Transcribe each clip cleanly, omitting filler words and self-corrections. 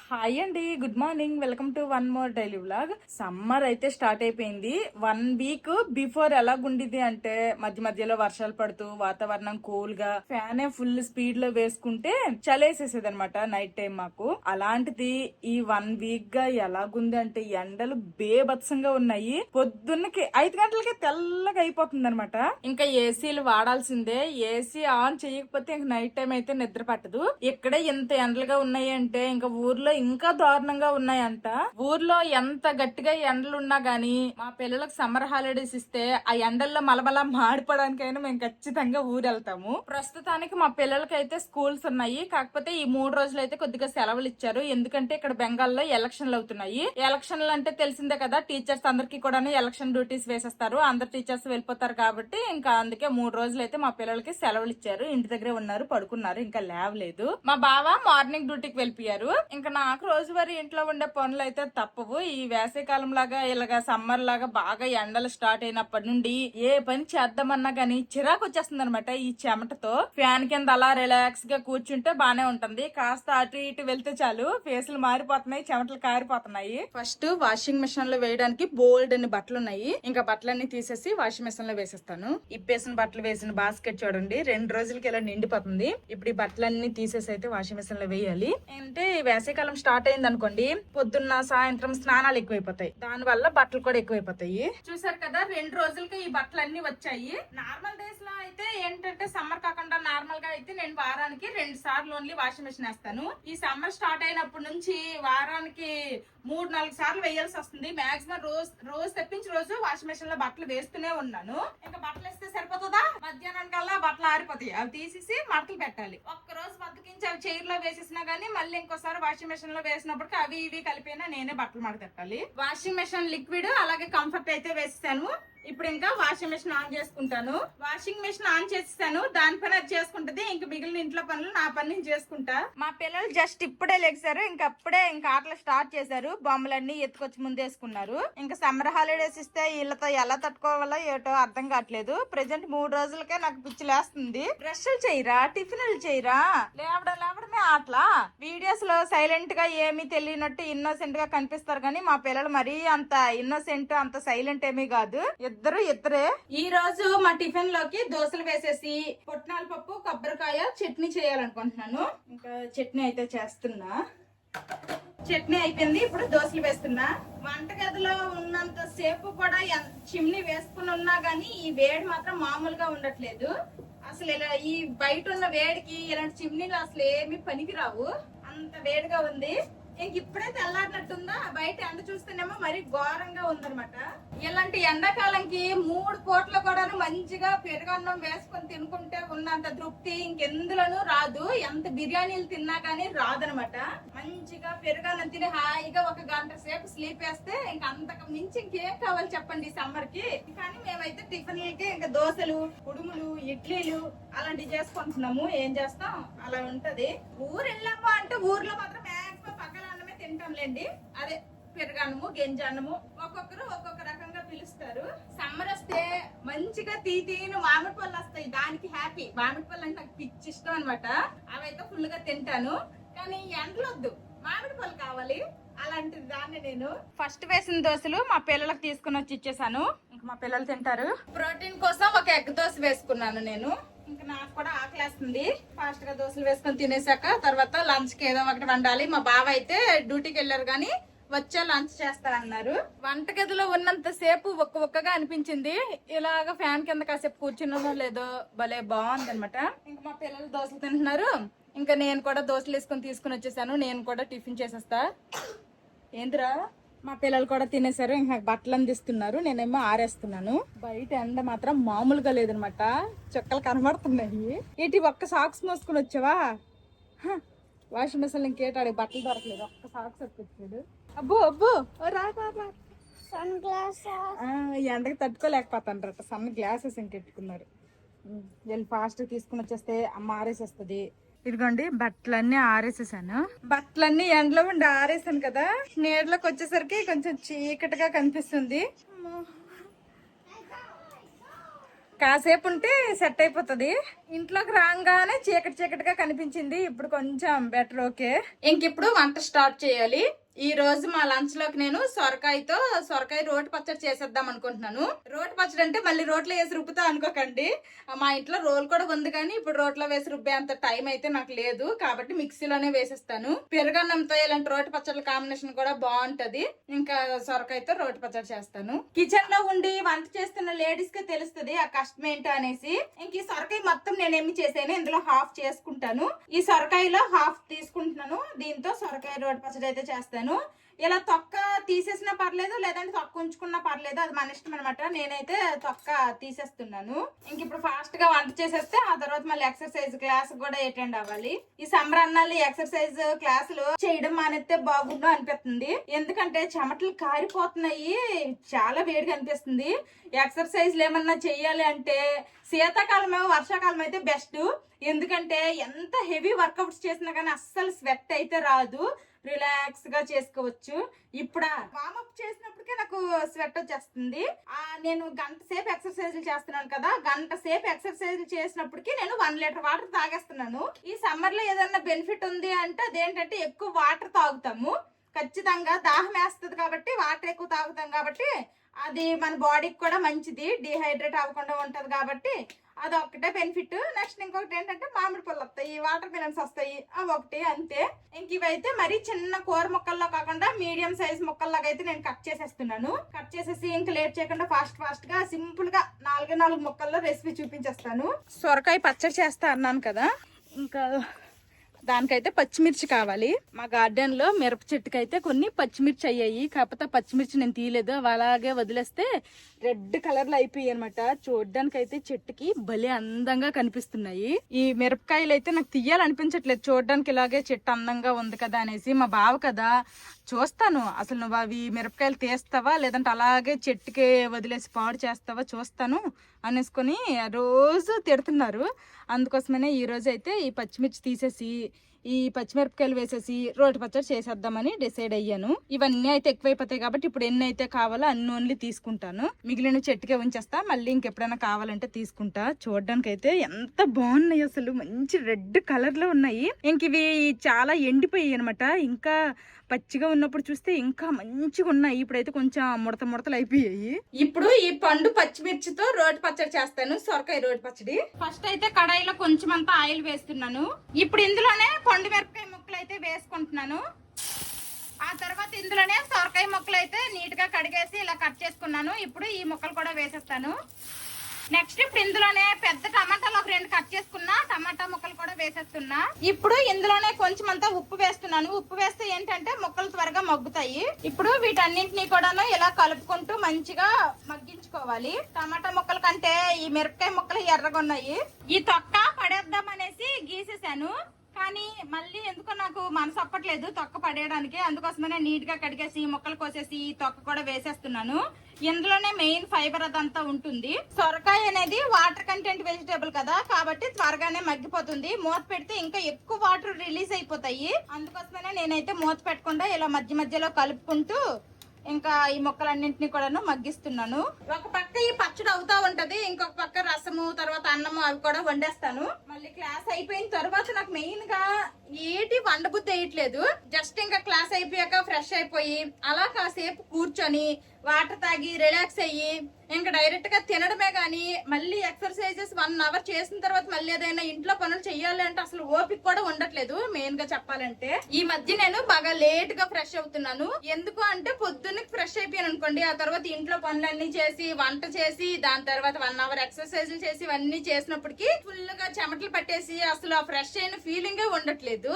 Hi అండి, good morning. Welcome to one more daily vlog. Summer అయితే start అయిపోయింది. 1 week before ఎలాగుండిది అంటే మధ్య మధ్యలో వర్షాలు పడుతూ వాతావరణం కూల్ గా ఫ్యాన్ ఫుల్ స్పీడ్ లో వేసుకుంటే చలేసేసేది అనమాట నైట్ టైం మాకు. అలాంటిది ఈ 1 వీక్ గా ఎలాగుంది అంటే ఎండలు బేభత్సంగా ఉన్నాయి. పొద్దున్నకి 5 గంటలకి తెల్లగా అయిపోతుంది అనమాట. ఇంకా ఏసీలు వాడాల్సిందే. ఏసీ ఆన్ చేయకపోతే ఇంక నైట్ టైం అయితే నిద్ర పట్టదు. ఇక్కడే ఇంత ఎండలుగా ఉన్నాయి అంటే ఇంకా ఊర్లో ఇంకా దారుణంగా ఉన్నాయంట. ఊర్లో ఎంత గట్టిగా ఎండలు ఉన్నా గానీ మా పిల్లలకు సమ్మర్ హాలిడేస్ ఇస్తే ఆ ఎండల్లో మలమల మాడిపోవడానికైనా మేము ఖచ్చితంగా ఊరు వెళ్తాము. ప్రస్తుతానికి మా పిల్లలకైతే స్కూల్స్ ఉన్నాయి. కాకపోతే ఈ 3 రోజులు అయితే కొద్దిగా సెలవులు ఇచ్చారు. ఎందుకంటే ఇక్కడ బెంగాల్లో ఎలక్షన్లు అవుతున్నాయి. ఎలక్షన్లు అంటే తెలిసిందే కదా, టీచర్స్ అందరికి కూడా ఎలక్షన్ డ్యూటీస్ వేసేస్తారు. అందరు టీచర్స్ వెళ్ళిపోతారు కాబట్టి ఇంకా అందుకే 3 రోజులు అయితే మా పిల్లలకి సెలవులు ఇచ్చారు. ఇంటి దగ్గరే ఉన్నారు, పడుకున్నారు, ఇంకా లేవలేదు. మా బావ మార్నింగ్ డ్యూటీకి వెళ్ళిపోయారు. ఇంకా నాకు రోజువారీ ఇంట్లో ఉండే పనులు అయితే తప్పవు. ఈ వేసవికాలం లాగా ఇలాగా సమ్మర్ లాగా బాగా ఎండలు స్టార్ట్ అయినప్పటి నుండి ఏ పని చేద్దామన్నా గానీ చిరాకు వచ్చేస్తుంది అనమాట. ఈ చెమటతో ఫ్యాన్ కింద అలా రిలాక్స్ గా కూర్చుంటే బానే ఉంటుంది. కాస్త అటు ఇటు వెళ్తే చాలు ఫేసులు మారిపోతున్నాయి, చెమటలు కారిపోతున్నాయి. ఫస్ట్ వాషింగ్ మిషన్ లో వేయడానికి బోల్డ్ అని బట్టలు ఉన్నాయి. ఇంకా బట్టలన్నీ తీసేసి వాషింగ్ మిషన్ లో వేసేస్తాను. ఇప్పేసిన బట్టలు వేసిన బాస్కెట్ చూడండి, 2 రోజులకి ఇలా నిండిపోతుంది. ఇప్పుడు ఈ బట్టలన్నీ తీసేసి అయితే వాషింగ్ మిషన్ లో వేయాలి. అంటే వేసవికాలం స్టార్ట్ అయింది అనుకోండి, పొద్దున్న సాయంత్రం స్నానాలు ఎక్కువైపోతాయి. దాని వల్ల బట్టలు కూడా ఎక్కువైపోతాయి. చూసారు కదా, 2 రోజులకి ఈ బట్టలు అన్ని వచ్చాయి. నార్మల్ డేస్ లో అయితే ఏంటంటే సమ్మర్ కాకుండా నార్మల్ గా అయితే నేను వారానికి 2 సార్లు ఓన్లీ వాషింగ్ మిషన్ వేస్తాను. ఈ సమ్మర్ స్టార్ట్ అయినప్పటి నుంచి వారానికి 3-4 సార్లు వేయాల్సి వస్తుంది. మాక్సిమం రోజు తెప్పించి రోజు వాషింగ్ మిషన్ లో బట్టలు వేస్తూనే ఉన్నాను. ఇంకా బట్టలు వేస్తే సరిపోతుందా, మధ్యాహ్నం కల్లా బట్టలు ఆరిపోతాయి. అవి తీసేసి మడతలు పెట్టాలి. ఒక్కరోజు బతికించి అవి చైర్ లో వేసేసినా గానీ మళ్ళీ ఇంకోసారి వాషింగ్ మిషన్ లో వేసినప్పటికీ అవి ఇవి కలిపినా నేనే బట్టలు మడతెట్టాలి. వాషింగ్ మిషన్ లిక్విడ్ అలాగే కంఫర్ట్ అయితే వేసేసాను. ఇప్పుడు ఇంకా వాషింగ్ మిషన్ ఆన్ చేసుకుంటాను. వాషింగ్ మిషన్ ఆన్ చేసేసాను, దాని పని అది చేసుకుంటది. ఇంక మిగిలిన ఇంట్లో పనులు నా పని నేను చేసుకుంటా. మా పిల్లలు జస్ట్ ఇప్పుడే లెగిసారు. అప్పుడే ఇంకా ఆటలు స్టార్ట్ చేశారు. బొమ్మలన్నీ ఎత్తుకొచ్చి ముందేసుకున్నారు. ఇంకా సమ్మర్ హాలిడేస్ ఇస్తే వీళ్ళతో ఎలా తట్టుకోవాలో ఏటో అర్థం కావట్లేదు. ప్రెసెంట్ 3 రోజులకే నాకు పిచ్చి లేస్తుంది. బ్రష్లు చేయరా, టిఫిన్లు చేయరా, లేవడమే ఆటలా. వీడియోస్ లో సైలెంట్ గా ఏమీ తెలియనట్టు ఇన్నోసెంట్ గా కనిపిస్తారు కానీ మా పిల్లలు మరీ అంత ఇన్నోసెంట్ అంత సైలెంట్ ఏమీ కాదు. ఇద్దరే. ఈ రోజు మా టిఫిన్ లోకి దోశలు వేసేసి పుట్నాల పప్పు కొబ్బరికాయ చట్నీ చేయాలనుకుంటున్నాను. ఇంకా చట్నీ అయితే చేస్తున్నా. చట్నీ అయిపోయింది, ఇప్పుడు దోశలు వేస్తున్నా. వంటగదిలో ఉన్నంత సేపు కూడా చిమ్నీ వేసుకుని ఉన్నా గానీ ఈ వేడి మాత్రం మామూలుగా ఉండట్లేదు. అసలు ఇలా ఈ బయట ఉన్న వేడికి ఇలాంటి చిమ్నీలు అసలు ఏమి పనికిరావు, అంత వేడిగా ఉంది. ఇంక ఇప్పుడే తెల్లారినట్టుందా, బయట ఎండ చూస్తేనేమో మరి ఘోరంగా ఉందనమాట. ఇలాంటి ఎండాకాలంకి 3 పూటలు కూడా మంచిగా పెరుగన్నం వేసుకొని తినుకుంటే ఉన్నంత తృప్తి ఇంకెందులోనూ రాదు. ఎంత బిర్యానీలు తిన్నా గానీ రాదనమాట. మంచిగా పెరుగన్నం తిని హాయిగా 1 గంట సేపు స్లీప్ వేస్తే ఇంక అంతకు మించి ఇంకేం కావాలి చెప్పండి ఈ సమ్మర్ కి. కానీ మేమైతే టిఫిన్లకి ఇంకా దోశలు, కుడుములు, ఇడ్లీలు అలాంటివి చేసుకుంటున్నాము. ఏం చేస్తాం, అలా ఉంటది. ఊరు వెళ్ళాము అంటే ఊర్లో మాత్రం పక్కన అన్నమే తింటాంలేండి. అదే పెరుగన్నము, గెంజన్నము, ఒక్కొక్కరు ఒక్కొక్క రకంగా పిలుస్తారు. సమ్మర్ వస్తే మంచిగా తీను మామిడి పళ్ళు వస్తాయి, దానికి హ్యాపీ. మామిడి పళ్ళు అంటే నాకు పిచ్చి ఇష్టం అనమాట. అవైతే ఫుల్ గా తింటాను. కానీ ఎండలొద్దు, మామిడి పళ్ళు కావాలి. అలాంటి దాన్ని నేను ఫస్ట్ వేసిన దోశలు మా పిల్లలకు తీసుకుని వచ్చి ఇచ్చేసాను. ఇంకా మా పిల్లలు తింటారు. ప్రోటీన్ కోసం ఒక ఎగ్ దోశ వేసుకున్నాను నేను. ఇంకా నాకు కూడా ఆకలేస్తుంది. ఫాస్ట్ గా దోశలు వేసుకొని తినేసాక తర్వాత లంచ్ కి ఏదో ఒకటి వండాలి. మా బావ అయితే డ్యూటీకి వెళ్ళారు కానీ వచ్చే లంచ్ చేస్తారన్నారు. వంటగదిలో ఉన్నంత సేపు ఒక్కగా అనిపించింది. ఇలాగ ఫ్యాన్ కింద కాసేపు కూర్చున్నదో లేదో భలే బాగుంది అనమాట. ఇంకా మా పిల్లలు దోశలు తింటున్నారు. ఇంకా నేను కూడా దోశలు వేసుకొని తీసుకుని వచ్చేసాను. నేను కూడా టిఫిన్ చేసేస్తా. ఏంద్రా, మా పిల్లలు కూడా తినేసారు. ఇంకా బట్టలు అందిస్తున్నారు, నేనేమో ఆరేస్తున్నాను. బయట ఎండ మాత్రం మామూలుగా లేదనమాట, చుక్కలు కనబడుతున్నాయి. ఏంటి ఒక్క సాక్స్ మోసుకుని వచ్చావా? వాషింగ్ మిషన్ ఇంకేటాడు బట్టలు దొరకలేదు, ఒక్క సాక్స్ వచ్చాడు. అబ్బో రా సన్ గ్లాస్ ఎండకి తట్టుకోలేకపోతాను. Sun glasses ఇంకెట్టుకున్నారు. వెళ్ళి ఫాస్ట్ తీసుకుని వచ్చేస్తే అమ్మ ఆరేసేస్తుంది. ఇదిగోండి బట్టలన్నీ ఆరేసేసాను. బట్టలన్నీ ఎండలో ఉండి ఆరేసాను కదా, నీడలోకి వచ్చేసరికి కొంచెం చీకటిగా కనిపిస్తుంది. కాసేపు ఉంటే సెట్ అయిపోతుంది. ఇంట్లోకి రాగానే చీకటి చీకటిగా కనిపించింది, ఇప్పుడు కొంచెం బెటర్. ఓకే, ఇంక ఇప్పుడు వంట స్టార్ట్ చేయాలి. ఈ రోజు మా లంచ్ లోకి నేను సొరకాయ రోటి పచ్చడి చేసేద్దాం అనుకుంటున్నాను. రోటి పచ్చడి అంటే మళ్ళీ రోట్లో వేసి రుబ్బుతా అనుకోకండి, మా ఇంట్లో రోల్ కూడా ఉంది, కానీ ఇప్పుడు రోట్లో వేసి రుబ్బే అంత టైం అయితే నాకు లేదు, కాబట్టి మిక్సీలోనే వేసేస్తాను. పెరుగన్నంతో ఇలాంటి రోటి పచ్చడి కాంబినేషన్ కూడా బాగుంటది. ఇంకా సొరకాయతో రోటి పచ్చడి చేస్తాను. కిచెన్ లో ఉండి వంట చేస్తున్న లేడీస్ కి తెలుస్తుంది ఆ కష్టం ఏంటో అనేసి. ఇంక ఈ సొరకాయ మొత్తం నేనేమి చేసాను, ఇందులో హాఫ్ చేసుకుంటాను. ఈ సొరకాయలో హాఫ్ తీసుకుంటున్నాను, దీంతో సొరకాయ రోటి పచ్చడి అయితే చేస్తాను. ఇలా తొక్క తీసేసినా పర్లేదు, లేదంటే తొక్క ఉంచుకున్నా పర్లేదు, అది మన ఇష్టం అనమాట. నేనైతే తొక్క తీసేస్తున్నాను. ఇంక ఇప్పుడు ఫాస్ట్ గా వంట చేసేస్తే ఆ తర్వాత మళ్ళీ ఎక్సర్సైజ్ క్లాస్ కూడా అటెండ్ అవ్వాలి. ఈ సమ్మర్ అన్నాళ్ళు ఎక్సర్సైజ్ క్లాసులు చేయడం మానేస్తే బాగుండు అనిపిస్తుంది, ఎందుకంటే చెమటలు కారిపోతున్నాయి, చాలా వేడిగా అనిపిస్తుంది. ఎక్సర్సైజ్లు ఏమన్నా చెయ్యాలి అంటే శీతాకాలం వర్షాకాలం అయితే బెస్ట్, ఎందుకంటే ఎంత హెవీ వర్కౌట్స్ చేసినా కానీ అస్సలు స్వెట్ అయితే రాదు, రిలాక్స్ గా చేసుకోవచ్చు. ఇప్పుడు వార్మప్ చేసినప్పటికే నాకు స్వెట్ వచ్చేస్తుంది. నేను గంట సేపు ఎక్సర్సైజ్లు చేస్తున్నాను కదా, గంట సేపు ఎక్సర్సైజ్లు చేసినప్పటికీ నేను 1 లీటర్ వాటర్ తాగేస్తున్నాను. ఈ సమ్మర్ లో ఏదన్నా బెనిఫిట్ ఉంది అంటే అదేంటంటే ఎక్కువ వాటర్ తాగుతాము, ఖచ్చితంగా దాహం వేస్తుంది కాబట్టి వాటర్ ఎక్కువ తాగుతాం కాబట్టి అది మన బాడీకి కూడా మంచిది, డిహైడ్రేట్ అవ్వకుండా ఉంటది కాబట్టి అది ఒక్కటే బెనిఫిట్. నెక్స్ట్ ఇంకొకటి ఏంటంటే మామిడి పళ్ళు వస్తాయి, వాటర్ మిలన్స్ వస్తాయి, అవి ఒకటి అంతే. ఇంక ఇవైతే మరి చిన్న కూర ముక్కల్లో కాకుండా మీడియం సైజ్ ముక్కల్లాగా అయితే నేను కట్ చేసేస్తున్నాను. కట్ చేసేసి ఇంక లేట్ చేయకుండా ఫాస్ట్ గా సింపుల్ గా 4 ముక్కల్లో రెసిపీ చూపించేస్తాను. సొరకాయ పచ్చడి చేస్తా అన్నాను కదా, ఇంకా దానికైతే పచ్చిమిర్చి కావాలి. మా గార్డెన్ లో మిరప చెట్టుకి అయితే కొన్ని పచ్చిమిర్చి అయ్యాయి, కాకపోతే పచ్చిమిర్చి నేను తీయలేదు, అలాగే వదిలేస్తే రెడ్ కలర్ లో అయిపోయాయి అనమాట. చూడడానికి అయితే చెట్టుకి భలే అందంగా కనిపిస్తున్నాయి. ఈ మిరపకాయలు అయితే నాకు తీయాలనిపించట్లేదు, చూడడానికి ఇలాగే చెట్టు అందంగా ఉంది కదా అనేసి. మా బావ కదా, చూస్తాను అసలు నువ్వు అవి మిరపకాయలు తీస్తావా లేదంటే అలాగే చెట్టుకి వదిలేసి పాడు చేస్తావా చూస్తాను అనేసుకొని రోజు తిడుతున్నారు. అందుకోసమనే ఈ రోజు అయితే ఈ పచ్చిమిర్చి తీసేసి ఈ పచ్చిమిరపకాయలు వేసేసి రోటి పచ్చడి చేసేద్దామని డిసైడ్ అయ్యాను. ఇవన్నీ అయితే ఎక్కువైపోతాయి కాబట్టి ఇప్పుడు ఎన్ని అయితే కావాలో అన్ని ఓన్లీ తీసుకుంటాను, మిగిలిన చెట్టుకే ఉంచేస్తా, మళ్ళీ ఇంకెప్పుడైనా కావాలంటే తీసుకుంటా. చూడడానికి అయితే ఎంత బాగున్నాయి, అసలు మంచి రెడ్ కలర్ లో ఉన్నాయి. ఇంక ఇవి చాలా ఎండిపోయాయి అనమాట, ఇంకా పచ్చిగా ఉన్నప్పుడు చూస్తే ఇంకా మంచిగా ఉన్నాయి, ఇప్పుడైతే కొంచెం ముడతలు అయిపోయాయి. ఇప్పుడు ఈ పండు పచ్చిమిర్చితో రోటి పచ్చడి చేస్తాను, సొరకాయ రోటి పచ్చడి. ఫస్ట్ అయితే కడాయిలో కొంచెం అంతా ఆయిల్ వేస్తున్నాను. ఇప్పుడు ఇందులోనే పండు మిరపకాయ ముక్కలు అయితే వేసుకుంటున్నాను. ఆ తర్వాత ఇందులోనే సొరకాయ ముక్కలు అయితే నీట్ గా కడిగేసి ఇలా కట్ చేసుకున్నాను. ఇప్పుడు ఈ ముక్కలు కూడా వేసేస్తాను. నెక్స్ట్ ఇప్పుడు ఇందులోనే పెద్ద టమాటాలు ఒక 2 కట్ చేసుకున్నా, టమాటా ముక్కలు కూడా వేసేస్తున్నా. ఇప్పుడు ఇందులోనే కొంచెం అంతా ఉప్పు వేస్తున్నాను. ఉప్పు వేస్తే ఏంటంటే ముక్కలు త్వరగా మగ్గుతాయి. ఇప్పుడు వీటన్నింటినీ కూడా ఇలా కలుపుకుంటూ మంచిగా మగ్గించుకోవాలి. టమాటా ముక్కల కంటే ఈ మిరపకాయ ముక్కలు ఎర్రగా ఉన్నాయి. ఈ తొక్క పడేద్దాం అనేసి గీసేసాను, కానీ మళ్ళీ ఎందుకో నాకు మనసు అప్పట్లేదు తొక్క పడేయడానికి, అందుకోసమనే నీట్ గా కడిగేసి ముక్కలు కోసేసి ఈ తొక్క కూడా వేసేస్తున్నాను. ఇందులోనే మెయిన్ ఫైబర్ అదంతా ఉంటుంది. సొరకాయ అనేది వాటర్ కంటెంట్ వెజిటేబుల్ కదా, కాబట్టి త్వరగానే మగ్గిపోతుంది. మూత పెడితే ఇంకా ఎక్కువ వాటర్ రిలీజ్ అయిపోతాయి, అందుకోసమనే నేనైతే మూత పెట్టకుండా ఇలా మధ్యలో కలుపుకుంటూ ఇంకా ఈ మొక్కలన్నింటినీ కూడా మగ్గిస్తున్నాను. ఒక పక్క ఈ పచ్చడి అవుతా ఉంటది, ఇంకొక పక్క రసము తర్వాత అన్నము అవి కూడా వండేస్తాను. మళ్ళీ క్లాస్ అయిపోయిన తర్వాత నాకు మెయిన్ గా ఏటి వండబుద్ధి వేయట్లేదు. జస్ట్ ఇంకా క్లాస్ అయిపోయాక ఫ్రెష్ అయిపోయి అలా కాసేపు కూర్చొని వాటర్ తాగి రిలాక్స్ అయ్యి ఇంకా డైరెక్ట్ గా తినడమే గానీ మళ్ళీ ఎక్సర్సైజెస్ 1 అవర్ చేసిన తర్వాత మళ్ళీ ఏదైనా ఇంట్లో పనులు చెయ్యాలి అంటే అసలు ఓపిక కూడా ఉండట్లేదు. మెయిన్ గా చెప్పాలంటే ఈ మధ్య నేను బాగా లేట్ గా ఫ్రెష్ అవుతున్నాను. ఎందుకు అంటే పొద్దున్న ఫ్రెష్ అయిపోయాను అనుకోండి, ఆ తర్వాత ఇంట్లో పనులన్నీ చేసి వంట చేసి దాని తర్వాత 1 అవర్ ఎక్సర్సైజ్ చేసి ఇవన్నీ చేసినప్పటికీ ఫుల్ గా చెమటలు పట్టేసి అసలు ఆ ఫ్రెష్ అయిన ఫీలింగే ఉండట్లేదు.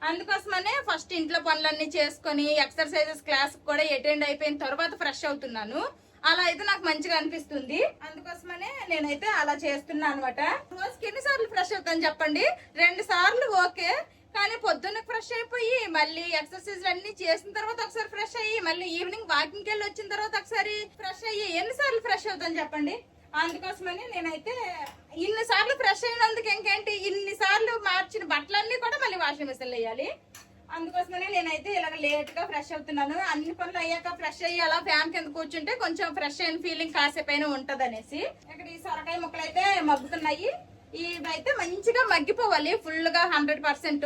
అందుకోసమనే ఫస్ట్ ఇంట్లో పనులన్నీ చేసుకుని ఎక్సర్సైజెస్ క్లాస్ కూడా అటెండ్ అయిపోయిన తర్వాత ఫ్రెష్ అవుతున్నాను. అలా అయితే నాకు మంచిగా అనిపిస్తుంది, అందుకోసమనే నేనైతే అలా చేస్తున్నా అనమాట. రోజుకి ఎన్నిసార్లు ఫ్రెష్ అవుతాను చెప్పండి? 2 సార్లు ఓకే, కానీ పొద్దున్న ఫ్రెష్ అయిపోయి మళ్ళీ ఎక్సర్సైజ్ అన్ని చేసిన తర్వాత ఒకసారి ఫ్రెష్ అయ్యి మళ్ళీ ఈవినింగ్ వాకింగ్ వెళ్ళి వచ్చిన తర్వాత ఒకసారి ఫ్రెష్ అయ్యి ఎన్నిసార్లు ఫ్రెష్ అవుతాను చెప్పండి? అందుకోసమని నేనైతే ఇన్నిసార్లు ఫ్రెష్ అయినందుకు ఇంకేంటి, ఇన్నిసార్లు మార్చిన బట్టలన్నీ కూడా మళ్ళీ వాషింగ్ మిషన్ వేయాలి. అందుకోసమనే నేనైతే ఇలాగ లేట్ గా ఫ్రెష్ అవుతున్నాను. అన్ని పనులు అయ్యాక ఫ్రెష్ అయ్యి అలా ఫ్యాన్ కింద కూర్చుంటే కొంచెం ఫ్రెష్ అయిన ఫీలింగ్ కాసేపు అయినా ఉంటది అనేసి. ఇక్కడ ఈ సొరకాయ ముక్కలు అయితే మగ్గుతున్నాయి. ఇవైతే మంచిగా మగ్గిపోవాలి ఫుల్ గా 100%.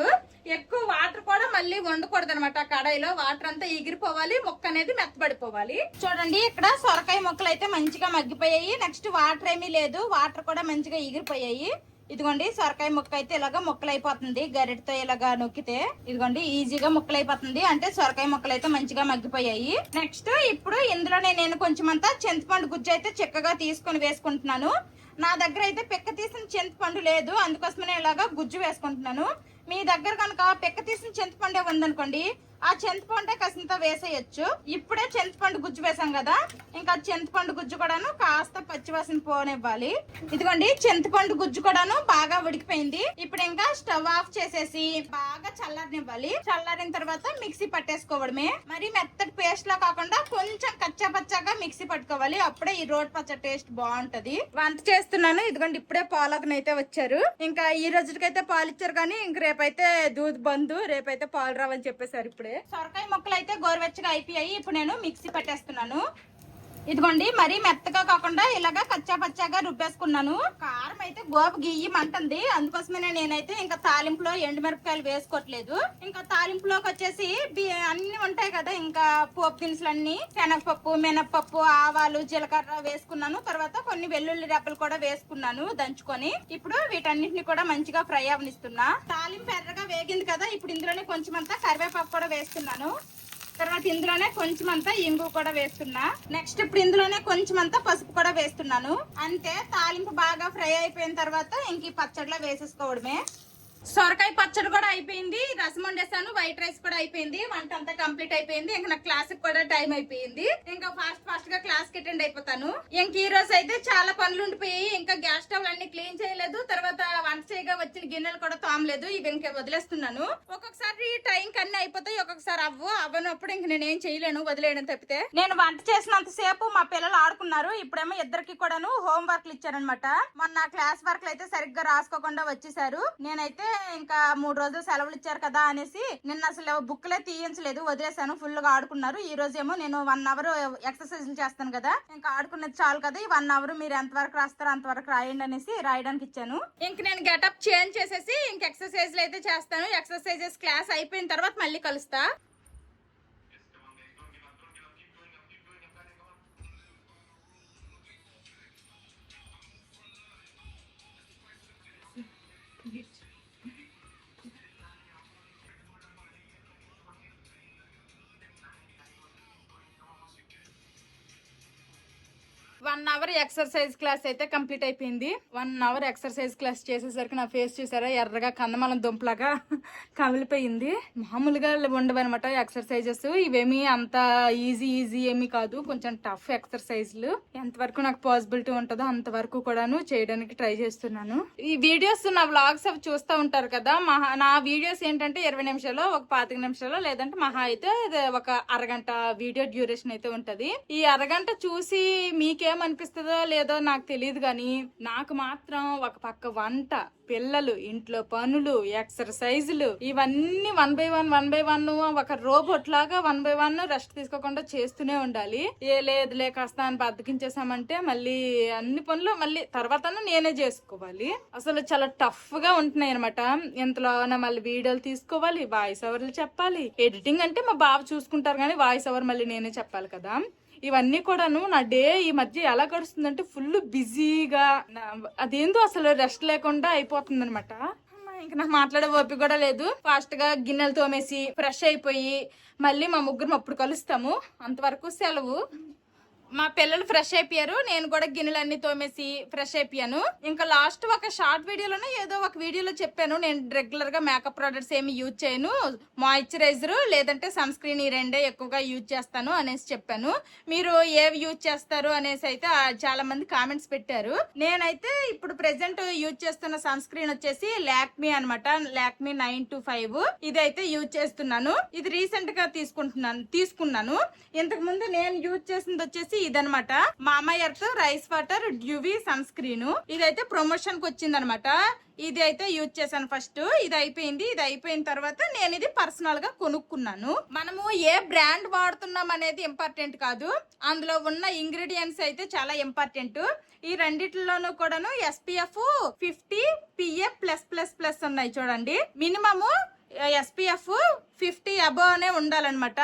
ఎక్కువ వాటర్ కూడా మళ్ళీ వండకూడదు అనమాట. కడాయిలో వాటర్ అంతా ఎగిరిపోవాలి, ముక్క అనేది మెత్తబడిపోవాలి. చూడండి ఇక్కడ సొరకాయ ముక్కలు అయితే మంచిగా మగ్గిపోయాయి. నెక్స్ట్ వాటర్ ఏమీ లేదు, వాటర్ కూడా మంచిగా ఎగిరిపోయాయి. ఇదిగోండి సొరకాయ ముక్క అయితే ఇలాగా ముక్కలు అయిపోతుంది. గరిటతో ఇలాగా నొక్కితే ఇదిగోండి ఈజీగా ముక్కలు అయిపోతుంది. అంటే సొరకాయ ముక్కలు అయితే మంచిగా మగ్గిపోయాయి. నెక్స్ట్ ఇప్పుడు ఇందులోనే నేను కొంచెం అంతా చింతపండు గుజ్జు అయితే చిక్కగా తీసుకొని వేసుకుంటున్నాను. నా దగ్గర అయితే పిక్క తీసిన చింతపండు లేదు, అందుకోసమే ఇలాగా గుజ్జు వేసుకుంటున్నాను. మీ దగ్గర కనుక పిక్క తీసిన చింతపండు ఉందనుకోండి, ఆ చింతపండు కాసింత వేసేయచ్చు. ఇప్పుడే చింతపండు గుజ్జు వేసాం కదా, ఇంకా చింతపండు గుజ్జు కూడాను కాస్త పచ్చివాసన పోనివ్వాలి. ఇదిగోండి చింతపండు గుజ్జు కూడాను బాగా ఉడికిపోయింది. ఇప్పుడు ఇంకా స్టవ్ ఆఫ్ చేసేసి బాగా చల్లారనివ్వాలి. చల్లారిన తర్వాత మిక్సీ పట్టేసుకోవడమే. మరి మెత్తటి పేస్ట్ లా కాకుండా కొంచెం కచ్చా పచ్చాగా మిక్సీ పట్టుకోవాలి. అప్పుడే ఈ రోడ్ పచ్చ టేస్ట్ బాగుంటది. వంట చేస్తున్నాను. ఇదిగోండి ఇప్పుడే పాలకునైతే వచ్చారు. ఇంకా ఈ రోజుకైతే పాలు ఇచ్చారు, కానీ ఇంక రేపైతే దూద్ బంద్, రేపైతే పాలు రావని చెప్పేశారు. ఇప్పుడే సొరకాయ ముక్కలు అయితే గోరువెచ్చగా అయిపోయాయి. ఇప్పుడు నేను మిక్సీ పట్టేస్తున్నాను. ఇదిగోండి మరీ మెత్తగా కాకుండా ఇలాగా కచ్చా పచ్చాగా రుబ్బేసుకున్నాను. కారం అయితే గోపు గియ్యమంటుంది, అందుకోసమే నేనైతే ఇంకా తాలింపులో ఎండుమిరపకాయలు వేసుకోవట్లేదు. ఇంకా తాలింపులోకి వచ్చేసి అన్ని ఉంటాయి కదా, ఇంకా పోపు దినుసులు అన్ని శనగపప్పు, మినపప్పు, ఆవాలు, జీలకర్ర వేసుకున్నాను. తర్వాత కొన్ని వెల్లుల్లి రెబ్బలు కూడా వేసుకున్నాను దంచుకొని. ఇప్పుడు వీటన్నిటిని కూడా మంచిగా ఫ్రై అవనిస్తున్నా. తాలింపు ఎర్రగా వేగింది కదా, ఇప్పుడు ఇందులోనే కొంచెం అంతా కరివేపాకు కూడా వేస్తున్నాను. తర్వాత ఇందులోనే కొంచెం అంతా ఇంగు కూడా వేస్తున్నా. నెక్స్ట్ ఇప్పుడు ఇందులోనే కొంచెం అంతా పసుపు కూడా వేస్తున్నాను. అంతే, తాలింపు బాగా ఫ్రై అయిపోయిన తర్వాత ఇంక ఈ పచ్చడిలో వేసేసుకోవడమే. సొరకాయ పచ్చడి కూడా అయిపోయింది, రసం వండేసాను, వైట్ రైస్ కూడా అయిపోయింది, వంట అంతా కంప్లీట్ అయిపోయింది. ఇంకా నా క్లాస్ కూడా టైం అయిపోయింది. ఇంకా ఫాస్ట్ గా క్లాస్ కి అటెండ్ అయిపోతాను. ఇంక ఈ రోజు అయితే చాలా పనులు ఉండిపోయి, ఇంకా గ్యాస్ స్టవ్ అన్ని క్లీన్ చేయలేదు, తర్వాత వంట చేయగా వచ్చిన గిన్నెలు కూడా తోమలేదు. ఇవి ఇంకా వదిలేస్తున్నాను. ఒక్కొక్కసారి టైం కన్నీ అయిపోతాయి, ఒక్కొక్కసారి అవ్వనప్పుడు ఇంక నేనేం చేయలేను, వదిలేయడం తప్పితే. నేను వంట చేసినంత సేపు మా పిల్లలు ఆడుకున్నారు. ఇప్పుడేమో ఇద్దరికి కూడాను హోం వర్క్లు ఇచ్చారనమాట. మొన్న క్లాస్ వర్క్లు అయితే సరిగ్గా రాసుకోకుండా వచ్చేసారు. నేనైతే ఇంకా 3 రోజులు సెలవులు ఇచ్చారు కదా అనేసి నిన్న అసలు బుక్లే తీయించలేదు, వదిలేసాను. ఫుల్ గా ఆడుకున్నారు. ఈ రోజు ఏమో నేను 1 అవర్ ఎక్సర్సైజ్ చేస్తాను కదా, ఇంకా ఆడుకున్నది చాలు కదా, ఈ 1 అవర్ మీరు ఎంత వరకు రాస్తారో అంతవరకు రాయండి అనేసి రాయడానికి ఇచ్చాను. ఇంక నేను గెటప్ చేంజ్ చేసేసి ఇంక ఎక్సర్సైజ్లు అయితే చేస్తాను. ఎక్సర్సైజెస్ క్లాస్ అయిపోయిన తర్వాత మళ్ళీ కలుస్తా. వన్ అవర్ ఎక్సర్సైజ్ క్లాస్ అయితే కంప్లీట్ అయిపోయింది. 1 అవర్ ఎక్సర్సైజ్ క్లాస్ చేసేసరికి నా ఫేస్ చూసారా, ఎర్రగా కందమలం దుంపలాగా కమిలిపోయింది. మామూలుగా ఉండవన్నమాట ఎక్సర్సైజెస్. ఇవేమి అంత ఈజీ ఏమీ కాదు, కొంచెం టఫ్ ఎక్సర్సైజ్లు. ఎంతవరకు నాకు పాసిబిలిటీ ఉంటుందో అంతవరకు కూడాను చేయడానికి ట్రై చేస్తున్నాను. ఈ వీడియోస్ నా వ్లాగ్స్ అవి చూస్తూ ఉంటారు కదా, నా వీడియోస్ ఏంటంటే 20 నిమిషాలు, ఒక 25 నిమిషాలు, లేదంటే మహా అయితే ఒక అరగంట వీడియో డ్యూరేషన్ అయితే ఉంటది. ఈ అరగంట చూసి మీకేమనిపిస్తుందో లేదో నాకు తెలియదు, కానీ నాకు మాత్రం ఒక పక్క వంట, పిల్లలు, ఇంట్లో పనులు, ఎక్సర్సైజులు, ఇవన్నీ 1 by 1 ఒక రోబోట్ లాగా 1 by 1 రెస్ట్ తీసుకోకుండా చేస్తూనే ఉండాలి. లేదులే కాస్త అని బద్దకించేసామంటే మళ్ళీ అన్ని పనులు మళ్ళీ తర్వాత నేనే చేసుకోవాలి. అసలు చాలా టఫ్ గా ఉంటున్నాయి అనమాట. ఇంతలోనే మళ్ళీ వీడియోలు తీసుకోవాలి, వాయిస్ ఓవర్లు చెప్పాలి. ఎడిటింగ్ అంటే మా బాబు చూసుకుంటారు, కానీ వాయిస్ ఓవర్ మళ్ళీ నేనే చెప్పాలి కదా. ఇవన్నీ కూడాను నా డే ఈ మధ్య ఎలా గడుస్తుందంటే ఫుల్ బిజీగా, అదేందో అసలు రెస్ట్ లేకుండా అయిపోతుంది అనమాట. ఇంకా నాకు మాట్లాడే ఓపిక కూడా లేదు. ఫాస్ట్ గా గిన్నెలు తోమేసి ఫ్రెష్ అయిపోయి మళ్ళీ మా ముగ్గురం అప్పుడు కలుస్తాము. అంతవరకు సెలవు. మా పిల్లలు ఫ్రెష్ అయిపోయారు, నేను కూడా గిన్నెలన్నీ తోమేసి ఫ్రెష్ అయిపోయాను. ఇంకా లాస్ట్ ఒక షార్ట్ వీడియోలోనే ఏదో ఒక వీడియోలో చెప్పాను, నేను రెగ్యులర్ గా మేకప్ ప్రొడక్ట్స్ ఏమి యూజ్ చేయను, మాయిశ్చరైజర్ లేదంటే సన్ స్క్రీన్, ఈ రెండే ఎక్కువగా యూజ్ చేస్తాను అనేసి చెప్పాను. మీరు ఏవి యూజ్ చేస్తారు అనేసి అయితే చాలా మంది కామెంట్స్ పెట్టారు. నేనైతే ఇప్పుడు ప్రెసెంట్ యూజ్ చేస్తున్న సన్ స్క్రీన్ వచ్చేసి లాక్మీ అనమాట, లాక్మీ 925. ఇది అయితే యూజ్ చేస్తున్నాను. ఇది రీసెంట్ గా తీసుకున్నాను. ఇంతకు ముందు నేను యూజ్ చేసింది వచ్చేసి ఇదనమాట Mamaearth rice water dewy sunscreen. ఇదైతే ప్రమోషన్ కి వచ్చింది అనమాట. ఇది అయితే యూజ్ చేశాను ఫస్ట్. ఇది అయిపోయింది. ఇది అయిపోయిన తర్వాత నేను ఇది పర్సనల్ గా కొనుక్కున్నాను. మనము ఏ బ్రాండ్ వాడుతున్నాం అనేది ఇంపార్టెంట్ కాదు, అందులో ఉన్న ఇంగ్రీడియంట్స్ అయితే చాలా ఇంపార్టెంట్. ఈ రెండిట్లోనూ కూడాను SPF 50 PA+++ ఉన్నాయి చూడండి. మినిమము SPF 50 అబోవ్ ఉండాలన్నమాట.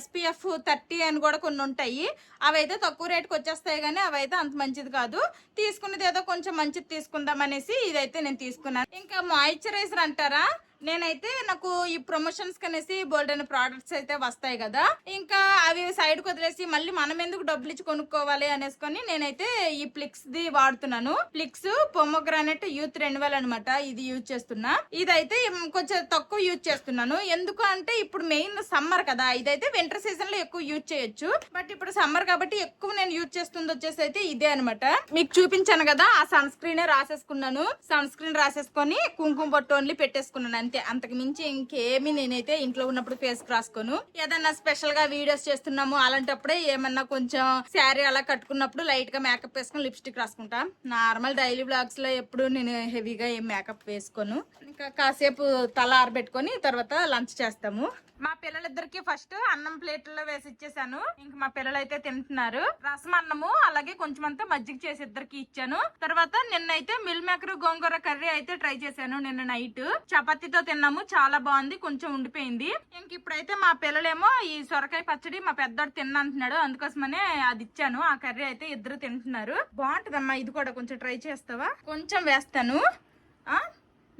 SPF 30 అని కూడా కొన్ని ఉంటాయి. అవైతే తక్కువ రేటుకి వచ్చేస్తాయి కానీ అవైతే అంత మంచిది కాదు. తీసుకున్నది ఏదో కొంచెం మంచిది తీసుకుందాం అనేసి ఇదైతే నేను తీసుకున్నాను. ఇంకా మాయిశ్చరైజర్ అంటారా, నేనైతే నాకు ఈ ప్రమోషన్స్ కనేసి బోల్డ్ అనే ప్రోడక్ట్స్ అయితే వస్తాయి కదా, ఇంకా అవి సైడ్ కు వదిలేసి మళ్ళీ మనం ఎందుకు డబ్బులు ఇచ్చి కొనుక్కోవాలి అనేసుకొని నేనైతే ఈ ప్లిక్స్ ది వాడుతున్నాను. ప్లిక్స్ పొమోగ్రానైట్ యూత్ 2000 అనమాట. ఇది యూజ్ చేస్తున్నా. ఇదైతే కొంచెం తక్కువ యూజ్ చేస్తున్నాను. ఎందుకు అంటే ఇప్పుడు మెయిన్ సమ్మర్ కదా, ఇదైతే వింటర్ సీజన్ లో ఎక్కువ యూజ్ చేయొచ్చు. బట్ ఇప్పుడు సమ్మర్ కాబట్టి ఎక్కువ నేను యూజ్ చేస్తుంది వచ్చేసి అయితే ఇదే అనమాట. మీకు చూపించాను కదా, ఆ సన్ స్క్రీన్ రాసేసుకున్నాను. సన్ స్క్రీన్ రాసేసుకొని కుంకుమ బొట్టు ఓన్లీ పెట్టేసుకున్నాను. అంతకు మించి ఇంకేమి నేనైతే ఇంట్లో ఉన్నప్పుడు ఫేస్ కి రాసుకోను. ఏదన్నా స్పెషల్ గా వీడియోస్ చేస్తున్నాము అలాంటప్పుడే ఏమన్నా కొంచెం శారీ అలా కట్టుకున్నప్పుడు లైట్ గా మేకప్ వేసుకొని లిప్స్టిక్ రాసుకుంటా. నార్మల్ డైలీ బ్లాగ్స్ లో ఎప్పుడు నేను హెవీగా ఏం మేకప్ వేసుకోను. ఇంకా కాసేపు తల ఆరబెట్టుకొని తర్వాత లంచ్ చేస్తాము. మా పిల్లలిద్దరికి ఫస్ట్ అన్నం ప్లేట్లో వేసి ఇచ్చేసాను. ఇంక మా పిల్లలు అయితే తింటున్నారు. రసం అన్నము అలాగే కొంచెం అంతా మజ్జిగ చేసి ఇద్దరికి ఇచ్చాను. తర్వాత నిన్నైతే మిల్ మేకర్ గోంగూర కర్రీ అయితే ట్రై చేశాను. నిన్న నైట్ చపాతీతో తిన్నాము, చాలా బాగుంది. కొంచెం ఉండిపోయింది. ఇంక ఇప్పుడైతే మా పిల్లలేమో ఈ సొరకాయ పచ్చడి మా పెద్దోడు తిన్నంటున్నాడు, అందుకోసమనే అది ఇచ్చాను. ఆ కర్రీ అయితే ఇద్దరు తింటున్నారు. బాగుంటదమ్మా, ఇది కూడా కొంచెం ట్రై చేస్తావా? కొంచెం వేస్తాను,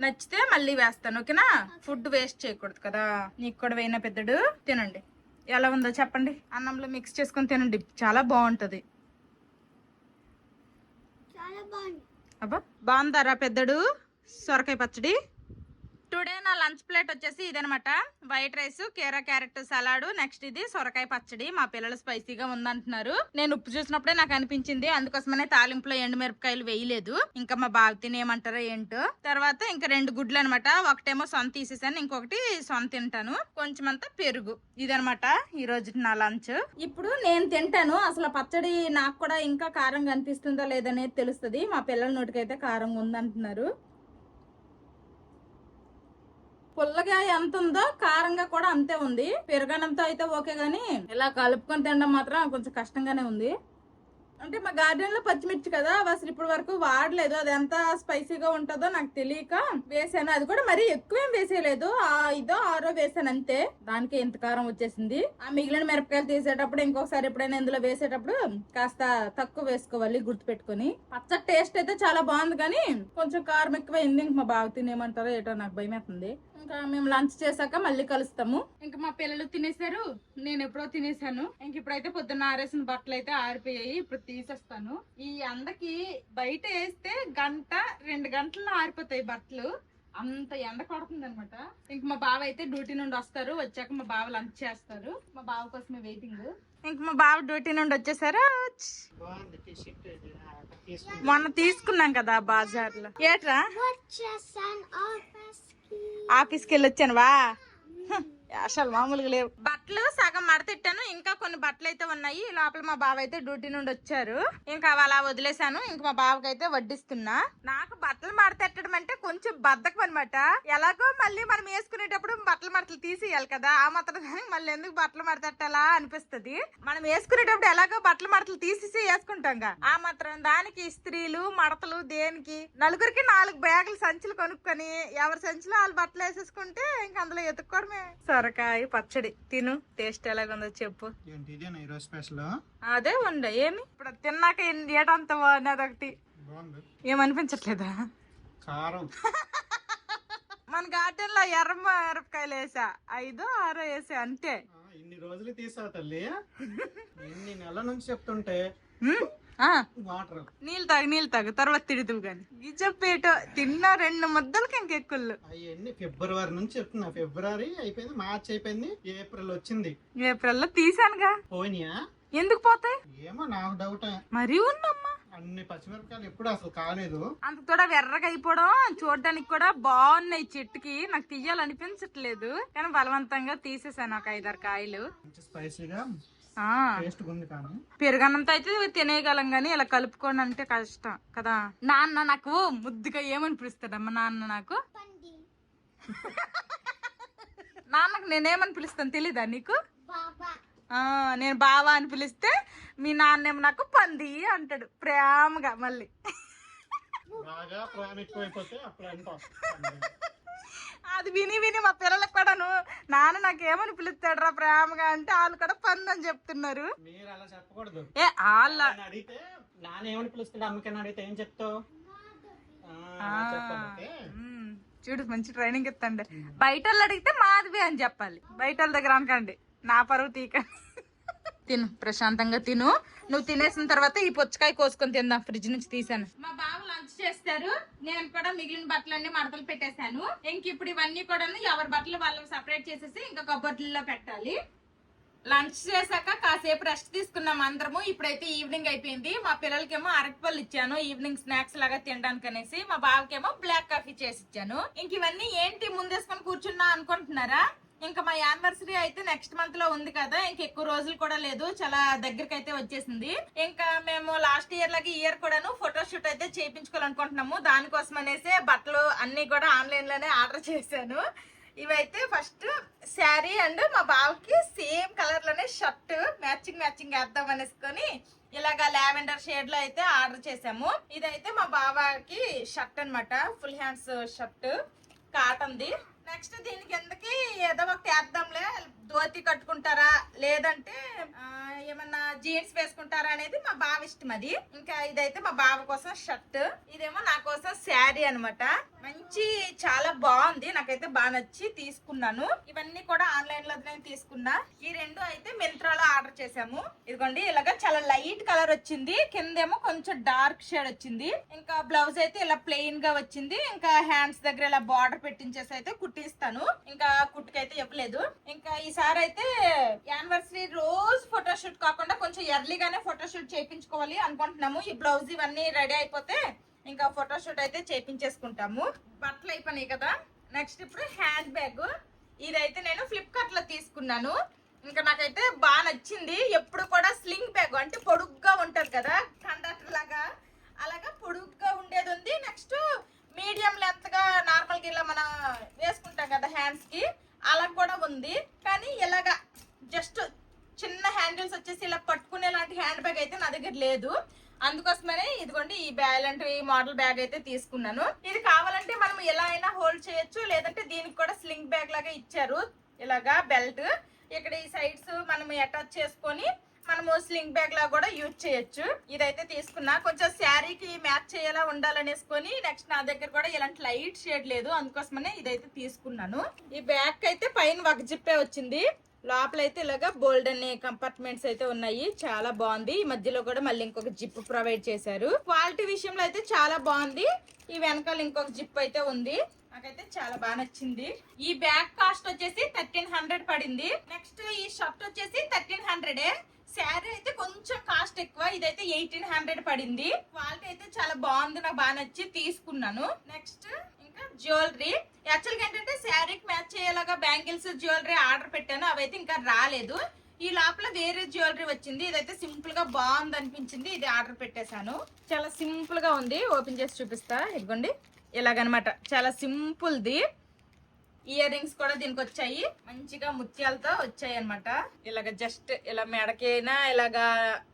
నచ్చితే మళ్ళీ వేస్తాను, ఓకేనా? ఫుడ్ వేస్ట్ చేయకూడదు కదా. నీకు కూడా వేయినా పెద్దడు, తినండి. ఎలా ఉందో చెప్పండి. అన్నంలో మిక్స్ చేసుకొని తినండి, చాలా బాగుంటది. అబ్బా బాగుందారా పెద్దడు సొరకాయ పచ్చడి? టుడే నా లంచ్ ప్లేట్ వచ్చేసి ఇదనమాట. వైట్ రైస్, కీరా క్యారెట్ సలాడ్, నెక్స్ట్ ఇది సొరకాయ పచ్చడి. మా పిల్లలు స్పైసీగా ఉందంటున్నారు. నేను ఉప్పు చూసినప్పుడే నాకు అనిపించింది, అందుకోసమనే తాలింపులో ఎండు మిరపకాయలు వేయలేదు. ఇంకా మా బావ తినేమంటారో ఏంటో. తర్వాత ఇంకా 2 గుడ్లు అనమాట. ఒకటేమో సొంత తీసేసాను, ఇంకొకటి సొంత తింటాను. కొంచెం అంతా పెరుగు. ఇదనమాట ఈ రోజు నా లంచ్. ఇప్పుడు నేను తింటాను. అసలు పచ్చడి నాకు కూడా ఇంకా కారంగా అనిపిస్తుందో లేదనేది తెలుస్తుంది. మా పిల్లల నోటికైతే కారంగా ఉందంటున్నారు. పుల్లగా ఎంత ఉందో కారంగా కూడా అంతే ఉంది. పెరుగన్నంతో అయితే ఓకే గానీ ఇలా కలుపుకొని తినడం మాత్రం కొంచెం కష్టంగానే ఉంది. అంటే మా గార్డెన్ లో పచ్చిమిర్చి కదా, అసలు ఇప్పటి వరకు వాడలేదు. అది ఎంత స్పైసీగా ఉంటుందో నాకు తెలియక వేసాను. అది కూడా మరీ ఎక్కువేం వేసేయలేదు, 5 6 వేసాను అంతే. దానికి ఎంత కారం వచ్చేసింది. ఆ మిగిలిన మిరపకాయలు తీసేటప్పుడు ఇంకొకసారి ఎప్పుడైనా ఇందులో వేసేటప్పుడు కాస్త తక్కువ వేసుకోవాలి, గుర్తు పెట్టుకుని. పచ్చడి టేస్ట్ అయితే చాలా బాగుంది కానీ కొంచెం కారం ఎక్కువైంది. ఇంక మా బాగా తినేమంటారో ఏటో నాకు భయం అవుతుంది. ఇంకా మేము లంచ్ చేసాక మళ్ళీ కలుస్తాము. ఇంకా మా పిల్లలు తినేసారు, నేను ఎప్పుడో తినేసాను. ఇంక ఇప్పుడైతే పొద్దున్న ఆరేసిన బట్టలు అయితే ఆరిపోయాయి. ఇప్పుడు తీసేస్తాను. ఈ ఎండకి బయట వేస్తే 1-2 గంటల్లో ఆరిపోతాయి బట్టలు, అంత ఎండ కొడుతుంది అనమాట. ఇంక మా బావ అయితే డ్యూటీ నుండి వస్తారు, వచ్చాక మా బావ లంచ్ చేస్తారు. మా బావ కోసమే వెయిటింగ్. ఇంక మా బావ డ్యూటీ నుండి వచ్చేసారు. మొన్న తీసుకున్నాం కదా బాజార్ లో. ఏట్రా ఆఫీస్కి వెళ్ళొచ్చానువా? అసలు మామూలుగా లేవు. బట్టలు సగం మడతెట్టాను, ఇంకా కొన్ని బట్టలు అయితే ఉన్నాయి. లోపల మా బావ అయితే డ్యూటీ నుండి వచ్చారు, ఇంకా అలా వదిలేసాను. ఇంకా మా బావకి అయితే వడ్డిస్తున్నా. నాకు బట్టలు మడతెట్టడం అంటే కొంచెం బద్ధకం అనమాట. ఎలాగో మళ్ళీ మనం వేసుకునేటప్పుడు బట్టలు తీసేయాలి కదా, ఆ మాత్రం మళ్ళీ ఎందుకు బట్టలు మడతెట్టాలా అనిపిస్తుంది. మనం వేసుకునేటప్పుడు ఎలాగో బట్టలు తీసేసి వేసుకుంటాం, ఆ మాత్రం దానికి ఇస్త్రీలు మడతలు దేనికి? నలుగురికి 4 బ్యాగులు సంచులు కొనుక్కొని ఎవరి సంచులో వాళ్ళు బట్టలు వేసేసుకుంటే ఇంక అందులో ఎత్తుక్కోవడమే. సొరకాయ పచ్చడి తిను, టేస్ట్ ఎలాగుందో చెప్పు. అదే ఉండ ఏమి ఇప్పుడు తిన్నాక ఏటంత అదొకటి ఏమనిపించట్లేదా? మన గార్డెన్ లో ఎర్ర మిరపకాయలు వేసా, 5 6 వేసా అంతే. ఇన్ని రోజులు తీసావు తల్లి, ఇన్ని నెలల నుంచి చెప్తుంటే నీళ్ళు తాగు తర్వాత తిడుతువు గాని. నిజపేటో తిన్నా 2 ముద్దలకి ఇంకెక్కుళ్ళు. అవన్నీ ఫిబ్రవరి నుంచి చెప్తున్నా. ఫిబ్రవరి అయిపోయింది, మార్చ్ అయిపోయింది, ఏప్రిల్ వచ్చింది. ఏప్రిల్ లో తీసానుగా. పోయినా ఎందుకు పోతాయి ఏమో నాకు డౌట్. మరీ ఉందమ్మా, అన్ని పచ్చిమిరపకాయలు ఎప్పుడు అసలు కాలేదు. అంత కూడా ఎర్రగా అయిపోవడం చూడడానికి కూడా బాగున్నాయి. చెట్టుకి నాకు తీయాలనిపించట్లేదు కానీ బలవంతంగా తీసేసాను ఒక 5-6 కాయలు. మంచి స్పైసీగా ఆ టేస్ట్ ఉంది కానీ పెరుగన్నంతో అయితే తినేయగలం గానీ ఇలా కలుపుకోండి అంటే కష్టం కదా. నాన్న నాకు ముద్దుగా ఏమని పిలుస్తాడమ్మా నాన్న నాకు? నాన్నకు నేనేమని పిలుస్తాను తెలీదా నీకు? నేను బావా అని పిలిస్తే మీ నాన్నేమో నాకు పంది అంటాడు ప్రేమగా. మళ్ళీ బాగా ప్రేమ ఎక్కువైపోతే అప్పుడు అంటాం. అది విని విని మా పిల్లలకు కూడాను నాన్న నాకు ఏమని పిలుస్తాడు రా ప్రేమగా అంటే వాళ్ళు కూడా పంది అని చెప్తున్నారు. మీరు అలా చెప్పకూడదు. వాళ్ళ అడిగితే నాన్న ఏమని పిలుస్తాడు అమ్మకని అడిగితే ఏం చెప్తావు? చూడు మంచి ట్రైనింగ్ ఇస్తాండి. బయట వాళ్ళు అడిగితే మాధవి అని చెప్పాలి. బయట వాళ్ళ దగ్గర అనకండి, నా పరువు తీకండి. తిను ప్రశాంతంగా తిను. నువ్వు తినేసిన తర్వాత ఈ పుచ్చకాయ కోసుకొని తిందాం. ఫ్రిడ్జ్ నుంచి తీసాను. మా బాబు లంచ్ చేస్తారు, నేను కూడా మిగిలిన బట్టలన్నీ మడతలు పెట్టేశాను. ఇంక ఇప్పుడు ఇవన్నీ కూడా ఎవరి బట్టలు వాళ్ళు సపరేట్ చేసేసి ఇంకా కబోర్డుల్లో పెట్టాలి. లంచ్ చేశాక కాసేపు రెస్ట్ తీసుకున్నాం అందరము. ఇప్పుడైతే ఈవినింగ్ అయిపోయింది. మా పిల్లలకేమో అరటిపళ్ళు ఇచ్చాను ఈవినింగ్ స్నాక్స్ లాగా తినడానికి అనేసి. మా బావకేమో బ్లాక్ కాఫీ చేసి ఇచ్చాను. ఇంక ఇవన్నీ ఏంటి ముందేసుకొని కూర్చున్నా అనుకుంటున్నారా? ఇంకా మా యానివర్సరీ అయితే నెక్స్ట్ మంత్ లో ఉంది కదా, ఇంక ఎక్కువ రోజులు కూడా లేదు, చాలా దగ్గరికి అయితే వచ్చేసింది. ఇంకా మేము లాస్ట్ ఇయర్ లాగా ఇయర్ కూడాను ఫోటోషూట్ అయితే చేయించుకోవాలనుకుంటున్నాము. దానికోసం అనేసి బట్టలు అన్ని కూడా ఆన్లైన్ లోనే ఆర్డర్ చేశాను. ఇవైతే ఫస్ట్ శారీ అండ్ మా బావకి సేమ్ కలర్ లోనే షర్ట్ మ్యాచింగ్ వేద్దాం అనేసుకొని ఇలాగా లావెండర్ షేడ్ లో అయితే ఆర్డర్ చేసాము. ఇదైతే మా బావకి షర్ట్ అన్నమాట, ఫుల్ హ్యాండ్స్ షర్ట్ కాటన్ది. నెక్స్ట్ దీని కిందకి ఏదో ఒకటి వేద్దాంలే, ధోతి కట్టుకుంటారా లేదంటే ఏమన్నా జీన్స్ వేసుకుంటారా అనేది మా బావ ఇష్టం. అది ఇంకా ఇదైతే మా బావ కోసం షర్ట్, ఇదేమో నా కోసం శారీ అన్నమాట. మంచి చాలా బాగుంది, నాకైతే బాగా నచ్చి తీసుకున్నాను. ఇవన్నీ కూడా ఆన్లైన్ లో తీసుకున్నా. ఈ రెండు అయితే మింత్రాలో ఆర్డర్ చేసాము. ఇదిగోండి ఇలాగా చాలా లైట్ కలర్ వచ్చింది, కిందేమో కొంచెం డార్క్ షేడ్ వచ్చింది. ఇంకా బ్లౌజ్ అయితే ఇలా ప్లెయిన్ గా వచ్చింది. ఇంకా హ్యాండ్స్ దగ్గర ఇలా బార్డర్ పెట్టించేసి అయితే కుట్టిస్తాను. ఇంకా కుట్టుకైతే ఇవ్వలేదు. ఇంకా ఈసారి అయితే యానివర్సరీ రోజు ఫోటోషూట్ కాకుండా కొంచెం ఎర్లీగానే ఫోటోషూట్ చేయించుకోవాలి అనుకుంటున్నాము. ఈ బ్లౌజ్ ఇవన్నీ రెడీ అయిపోతే ఇంకా ఫోటోషూట్ అయితే చేయించేసుకుంటాము. బట్టలు అయిపోయినాయి కదా. నెక్స్ట్ ఇప్పుడు హ్యాండ్ బ్యాగ్. ఇదైతే నేను ఫ్లిప్కార్ట్ లో తీసుకున్నాను. ఇంకా నాకైతే బాగా నచ్చింది. ఎప్పుడు కూడా స్లింగ్ బ్యాగ్ అంటే పొడుగ్గా ఉంటది కదా, కండక్టర్ లాగా అలాగా పొడుగ్గా ఉండేది ఉంది. నెక్స్ట్ మీడియం లెంత్ గా నార్మల్ గా ఇలా మనం వేసుకుంటాం కదా హ్యాండ్స్ కి, అలా కూడా ఉంది. కానీ ఇలాగా జస్ట్ చిన్న హ్యాండిల్స్ వచ్చేసి ఇలా పట్టుకునే లాంటి హ్యాండ్ బ్యాగ్ అయితే నా దగ్గర లేదు. అందుకోసమనే ఇదిగోండి ఈ బ్యాగ్ లాంటి మోడల్ బ్యాగ్ అయితే తీసుకున్నాను. ఇది కావాలంటే మనం ఎలా అయినా హోల్డ్ చేయొచ్చు, లేదంటే దీనికి కూడా స్లింగ్ బ్యాగ్ లాగా ఇచ్చారు. ఇలాగా బెల్ట్ ఇక్కడ ఈ సైడ్స్ మనం అటాచ్ చేసుకొని మనము స్లింగ్ బ్యాగ్ లా కూడా యూజ్ చేయొచ్చు. ఇదైతే తీసుకున్నా. కొంచెం శారీకి మ్యాచ్ చేయాలా ఉండాలనేసుకొని నెక్స్ట్ నా దగ్గర కూడా ఇలాంటి లైట్ షేడ్ లేదు, అందుకోసమనే ఇదైతే తీసుకున్నాను. ఈ బ్యాగ్ అయితే పైన ఒక జిప్పే వచ్చింది, లోపలైతే ఇలాగా బోల్డ్ అనే కంపార్ట్మెంట్స్ అయితే ఉన్నాయి. చాలా బాగుంది. ఈ మధ్యలో కూడా మళ్ళీ ఇంకొక జిప్ ప్రొవైడ్ చేశారు. క్వాలిటీ విషయంలో అయితే చాలా బాగుంది. ఈ వెనకాల ఇంకొక జిప్ అయితే ఉంది. నాకైతే చాలా బాగా నచ్చింది. ఈ బ్యాగ్ కాస్ట్ వచ్చేసి 1300 పడింది. నెక్స్ట్ ఈ షర్ట్ వచ్చేసి 1300. శారీ అయితే కొంచెం కాస్ట్ ఎక్కువ, ఇదైతే 1800 పడింది. క్వాలిటీ అయితే చాలా బాగుంది, నాకు బాగా నచ్చి తీసుకున్నాను. నెక్స్ట్ ఇంకా జ్యువెలరీ. యాక్చువల్ గా ఏంటంటే శారీకి మ్యాచ్ అయ్యేలాగా బ్యాంగిల్స్ జ్యువెలరీ ఆర్డర్ పెట్టాను, అవైతే ఇంకా రాలేదు. ఈ లోపల వేరే జ్యువెలరీ వచ్చింది. ఇదైతే సింపుల్ గా బాగుంది అనిపించింది, ఇది ఆర్డర్ పెట్టేశాను. చాలా సింపుల్ గా ఉంది. ఓపెన్ చేసి చూపిస్తా. ఇదిగోండి ఇలాగనమాట, చాలా సింపుల్ ది. ఇయర్ రింగ్స్ కూడా దీనికి వచ్చాయి, మంచిగా ముత్యాలతో వచ్చాయి అనమాట. ఇలాగ జస్ట్ ఇలా మెడకైనా ఇలాగా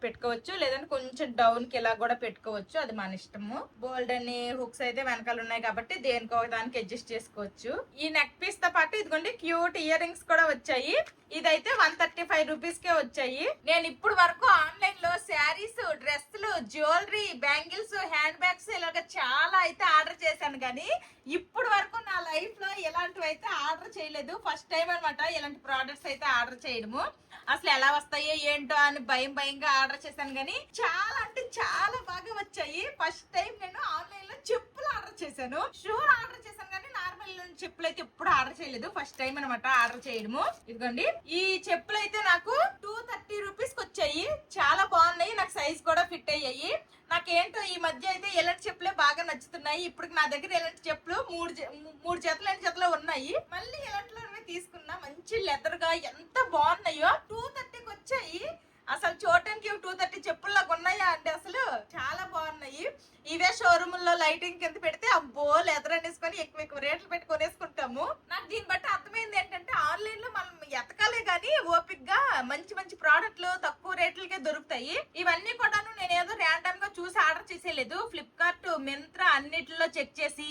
పెట్టుకోవచ్చు, లేదంటే కొంచెం డౌన్ కి ఇలా కూడా పెట్టుకోవచ్చు, అది మన ఇష్టము. బోల్డ్ అని హుక్స్ అయితే వెనకాల ఉన్నాయి కాబట్టి దేనికో దానికి అడ్జస్ట్ చేసుకోవచ్చు. ఈ నెక్ పీస్ తో పాటు ఇదిగోండి క్యూట్ ఇయర్ రింగ్స్ కూడా వచ్చాయి. ఇదైతే 135 రూపీస్ కే వచ్చాయి. నేను ఇప్పుడు వరకు ఆన్లైన్ లో శారీస్, డ్రెస్సులు, జ్యువెలరీ, బ్యాంగిల్స్, హ్యాండ్ బ్యాగ్స్ ఇలాగ చాలా అయితే ఆర్డర్ చేశాను, కానీ ఇప్పుడు వరకు నా లైఫ్ లో ఇలాంటివి అయితే ఆర్డర్ చేయలేదు. ఫస్ట్ టైం అనమాట ఇలాంటి ప్రోడక్ట్స్ అయితే ఆర్డర్ చేయడము. అసలు ఎలా వస్తాయో ఏంటో అని భయంగా ఆర్డర్ చేశాను, కానీ చాలా అంటే చాలా బాగా వచ్చాయి. ఫస్ట్ టైం నేను ఆన్లైన్ లో చెప్పులు ఆర్డర్ చేశాను, షూ ఆర్డర్ చేశాను, కానీ నార్మల్ చెప్పులు అయితే ఎప్పుడు ఆర్డర్ చేయలేదు. ఫస్ట్ టైం అనమాట ఆర్డర్ చేయడము. ఇదిగోండి ఈ చెప్పులు అయితే నాకు 230 రూపీస్ కి వచ్చాయి. చాలా బాగున్నాయి, నాకు సైజ్ కూడా ఫిట్ అయ్యాయి. నాకేంటో ఈ మధ్య అయితే ఎలాంటి చెప్పులే బాగా నచ్చుతున్నాయి. ఇప్పుడు నా దగ్గర ఎలాంటి చెప్పులు మూడు జతలు ఉన్నాయి. మళ్ళీ ఎలాంటిలో తీసుకున్నా, మంచి లెదర్ గా ఎంత బాగున్నాయో. 230కి వచ్చాయి. అసలు చూడటానికి 230 చెప్పుల్లాగా ఉన్నాయా అంటే అసలు చాలా బాగున్నాయి. ఇవే షోరూమ్ లో లైటింగ్ కింద పెడితే అబ్బో లెదర్ అనేసుకొని ఎక్కువ ఎక్కువ రేట్లు పెట్టి కొనేసుకుంటాము. నాకు దీన్ని బట్టి అర్థమైంది ఏంటంటే ఆన్లైన్ లో మనం ఎతకాలే గానీ ఓపిక్ గా మంచి మంచి ప్రోడక్ట్లు తక్కువ రేట్లకే దొరుకుతాయి. ఇవన్నీ కూడాను నేను ఏదో ర్యాండమ్ గా చూసి ఆర్డర్ చేసేయలేదు. ఫ్లిప్కార్ట్, మింత్రా అన్నిటిలో చెక్ చేసి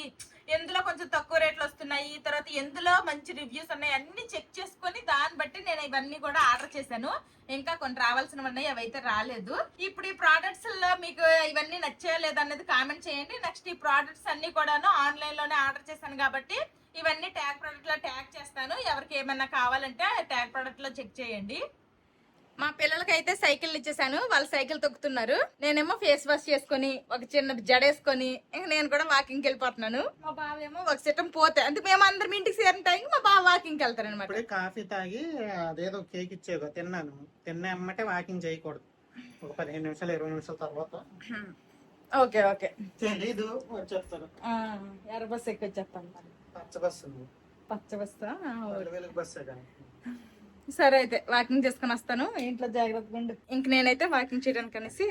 ఎందులో కొంచెం తక్కువ రేట్లు వస్తున్నాయి, తర్వాత ఎందులో మంచి రివ్యూస్ ఉన్నాయి అన్ని చెక్ చేసుకొని దాన్ని బట్టి నేను ఇవన్నీ కూడా ఆర్డర్ చేశాను. ఇంకా కొన్ని రావాల్సినవి ఉన్నాయి, అవైతే రాలేదు. ఇప్పుడు ఈ ప్రోడక్ట్స్ లో మీకు ఇవన్నీ నచ్చాయో లేదన్నది కామెంట్ చేయండి. నెక్స్ట్ ఈ ప్రోడక్ట్స్ అన్ని కూడాను ఆన్లైన్ లోనే ఆర్డర్ చేశాను కాబట్టి ఇవన్నీ ట్యాగ్ ప్రోడక్ట్ లో ట్యాగ్ చేస్తాను. ఎవరికి ఏమన్నా కావాలంటే ట్యాగ్ ప్రోడక్ట్ లో చెక్ చేయండి. మా పిల్లలకైతే సైకిల్ ఇచ్చేసాను, వాళ్ళు సైకిల్ తొక్కుతున్నారు. నేనేమో ఫేస్ వాష్ చేసుకుని ఒక చిన్న జడేసుకొని ఇంక నేను కూడా వాకింగ్ వెళ్ళిపోతున్నాను. మా బావ ఏమో ఒక సిట్టం పోతే అంటే మేము అందరం ఇంటికి చేరిన టైంకి మా బావ వాకింగ్ వెళ్తారు అనమాట. ఇప్పుడే కాఫీ తాగి అదేదో కేక్ ఇచ్చేదో తిన్నాను. తిన్న ఎమ్మటే వాకింగ్ చేయకూడదు, ఒక 15 నిమిషాలు 20 నిమిషాల తర్వాత. ఓకే ఓకే తెలీదు చెప్తాను. ఎర్ర బస్సు ఎక్కి వచ్చేస్తాను. పచ్చ బస్సు, పచ్చ బస్తా వెలుగు బస్సే కానీ. సరే అయితే వాకింగ్ చేసుకుని వస్తాను, ఇంట్లో జాగ్రత్తగా ఉండు. ఇంక నేనైతే వాకింగ్ చేయడానికి అనేసి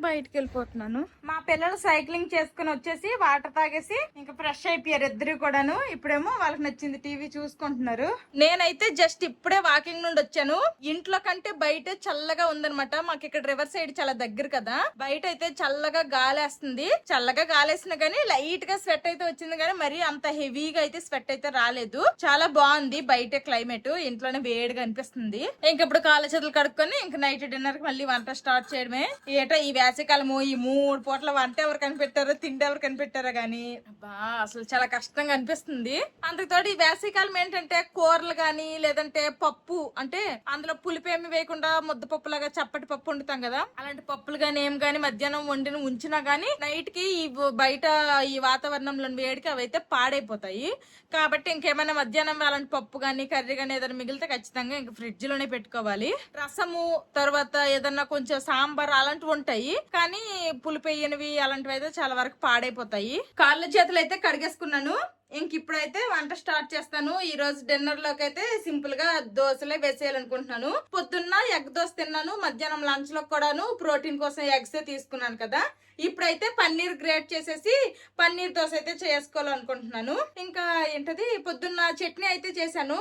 బయటకు వెళ్ళిపోతున్నాను. మా పిల్లలు సైక్లింగ్ చేసుకుని వచ్చేసి వాటర్ తాగేసి ఇంకా ఫ్రెష్ అయిపోయారు ఇద్దరు కూడాను. ఇప్పుడేమో వాళ్ళకి నచ్చింది టీవీ చూసుకుంటున్నారు. నేనైతే జస్ట్ ఇప్పుడే వాకింగ్ నుండి వచ్చాను. ఇంట్లో కంటే బయట చల్లగా ఉందనమాట. మాకు ఇక్కడ రివర్ సైడ్ చాలా దగ్గర కదా, బయట అయితే చల్లగా గాలేస్తుంది. చల్లగా గాలేసిన గానీ లైట్ గా స్వెట్ అయితే వచ్చింది కానీ మరి అంత హెవీగా అయితే స్వెట్ అయితే రాలేదు. చాలా బాగుంది బయట క్లైమేట్. ఇంట్లోనే వేడిగా అనిపిస్తుంది. ఇంక ఇప్పుడు కాళ్ళ చేతులు కడుక్కొని ఇంక నైట్ డిన్నర్ కి మళ్ళీ వంట స్టార్ట్ చేయడమే. ఏటో ఈ వేసవికాలము ఈ 3 పూట్ల వంట ఎవరు కనిపెట్టారో తిండి ఎవరు కనిపెట్టారో గానీ అబ్బా అసలు చాలా కష్టంగా అనిపిస్తుంది. అందుతోటి ఈ వేసవికాలం ఏంటంటే కూరలు గానీ లేదంటే పప్పు అంటే అందులో పులిపేమి వేయకుండా ముద్దపప్పు లాగా చప్పటి పప్పు వండుతాం కదా, అలాంటి పప్పులు గానీ ఏం గానీ మధ్యాహ్నం వండిన ఉంచినా గానీ నైట్ కి ఈ బయట ఈ వాతావరణంలో వేడికి అవైతే పాడైపోతాయి. కాబట్టి ఇంకేమైనా మధ్యాహ్నం అలాంటి పప్పు గానీ కర్రీ గానీ ఏదైనా మిగిలితే ఖచ్చితంగా ఇంక ఫ్రిడ్జ్ లోనే పెట్టుకోవాలి. రసము తర్వాత ఏదన్నా కొంచెం సాంబార్ అలాంటివి ఉంటాయి కానీ పులిపోయినవి అలాంటివి అయితే చాలా వరకు పాడైపోతాయి. కాళ్ళ చేతులు అయితే కడిగేసుకున్నాను. ఇంక ఇప్పుడైతే వంట స్టార్ట్ చేస్తాను. ఈ రోజు డిన్నర్ లోకి అయితే సింపుల్ గా దోశలే వేసేయాలనుకుంటున్నాను. పొద్దున్న ఎగ్ దోశ తిన్నాను, మధ్యాహ్నం లంచ్ లో కూడాను ప్రోటీన్ కోసం ఎగ్స్ తీసుకున్నాను కదా. ఇప్పుడైతే పన్నీర్ గ్రేట్ చేసేసి పన్నీర్ దోశ అయితే చేసుకోవాలనుకుంటున్నాను. ఇంకా ఏంటది పొద్దున్న చట్నీ అయితే చేశాను.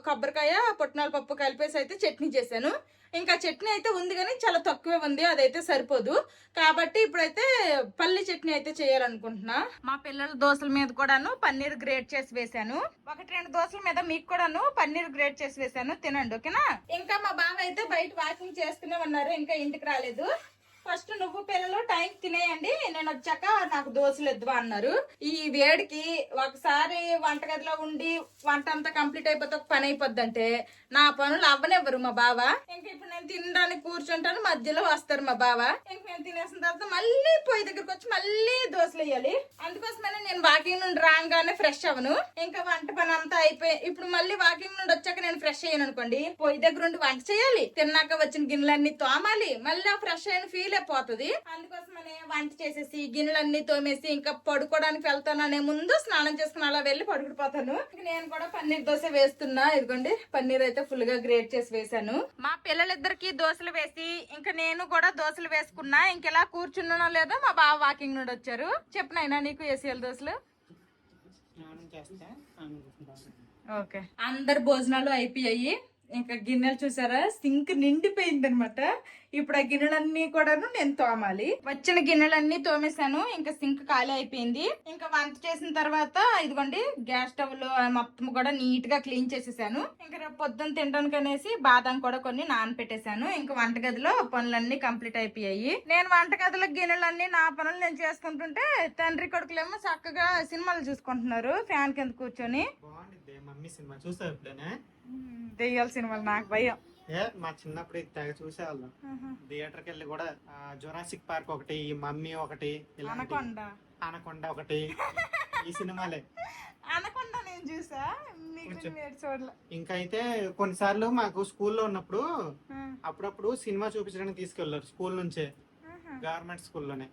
కొబ్బరికాయ పుట్నాల పప్పు కలిపేసి అయితే చట్నీ చేశాను. ఇంకా చట్నీ అయితే ఉంది కానీ చాలా తక్కువే ఉంది, అదైతే సరిపోదు. కాబట్టి ఇప్పుడైతే పల్లి చట్నీ అయితే చేయాలనుకుంటున్నా. మా పిల్లల దోశల మీద కూడాను పన్నీర్ గ్రేట్ చేసి వేసాను. 1-2 దోశల మీద మీకు కూడాను పన్నీర్ గ్రేట్ చేసి వేసాను, తినండి ఓకేనా. ఇంకా మా బావ అయితే బయట వాకింగ్ చేస్తూనే ఉన్నారు, ఇంకా ఇంటికి రాలేదు. ఫస్ట్ నువ్వు పిల్లలు టైం తినేయండి, నేను వచ్చాక నాకు దోశలు ఎద్దువా అన్నారు. ఈ వేడికి ఒకసారి వంటగదిలో ఉండి వంట అంతా కంప్లీట్ అయిపోతే ఒక పని అయిపోద్ది అంటే నా పనులు అవ్వనివ్వరు మా బావ. ఇంక ఇప్పుడు నేను తినడానికి కూర్చుంటాను, మధ్యలో వస్తారు మా బావ. ఇంక నేను తినేసిన తర్వాత మళ్ళీ పొయ్యి దగ్గరకు వచ్చి మళ్ళీ దోశలు వేయాలి. అందుకోసమనే నేను వాకింగ్ నుండి రాగానే ఫ్రెష్ అవ్వను. ఇంకా వంట పని అంతా అయిపోయి ఇప్పుడు మళ్ళీ వాకింగ్ నుండి వచ్చాక నేను ఫ్రెష్ అయ్యాను అనుకోండి, పొయ్యి దగ్గర ఉండి వంట చేయాలి, తిన్నాక వచ్చిన గిన్నెలన్నీ తోమాలి, మళ్ళీ ఆ ఫ్రెష్ అయిన ఫీల్ పోతుంది. అందుకోసమనే వంట చేసేసి గిన్నెలన్నీ తోమేసి ఇంకా పడుకోవడానికి వెళ్తాననే ముందు స్నానం చేసుకుని అలా వెళ్ళి పడుకుపోతాను. నేను కూడా పన్నీర్ దోశ వేస్తున్నా. ఇదిగోండి పన్నీర్ అయితే ఫుల్ గా గ్రేట్ చేసి వేసాను. మా పిల్లలిద్దరికి దోశలు వేసి ఇంకా నేను కూడా దోశలు వేసుకున్నా. ఇంకెలా కూర్చున్నానో లేదో మా బావ వాకింగ్ నుండి వచ్చారు. చెప్పినైనా నీకు వేసేయాలి దోశలు. ఓకే అందరు భోజనాలు అయిపోయాయి. ఇంకా గిన్నెలు చూసారా సింక్ నిండిపోయింది అనమాట. ఇప్పుడు ఆ గిన్నెలన్నీ కూడాను నేను తోమాలి. వచ్చిన గిన్నెలన్నీ తోమేశాను, ఇంకా సింక్ ఖాళీ అయిపోయింది. ఇంకా వంట చేసిన తర్వాత ఇదిగోండి గ్యాస్ స్టవ్ లో మొత్తం కూడా నీట్ గా క్లీన్ చేసేసాను. ఇంకా రేపు పొద్దున్న తినడానికి అనేసి బాదం కూడా కొన్ని నానపెట్టేశాను. ఇంకా వంటగదిలో పనులన్నీ కంప్లీట్ అయిపోయాయి. నేను వంటగదిలో గిన్నెలన్నీ నా పనులు నేను చేసుకుంటుంటే తండ్రి కొడుకులేమో చక్కగా సినిమాలు చూసుకుంటున్నారు ఫ్యాన్ కింద కూర్చొని. మమ్మీ సినిమా చూసావు ఎప్పుడైనా? దెయ్యాల సినిమాలు నాకు భయం. మా చిన్నప్పుడు తెగ చూసేవాళ్ళం. థియేటర్కి వెళ్ళి కూడా జురాసిక్ పార్క్ ఒకటి, ఈ మమ్మీ ఒకటి, అనకొండ ఒకటి, ఈ సినిమాలే. అనకొండ నేను చూసా, ఇంకా అయితే కొన్నిసార్లు మాకు స్కూల్లో ఉన్నప్పుడు అప్పుడప్పుడు సినిమా చూపించడానికి తీసుకెళ్లారు స్కూల్ నుంచే, గవర్నమెంట్ స్కూల్లోనే.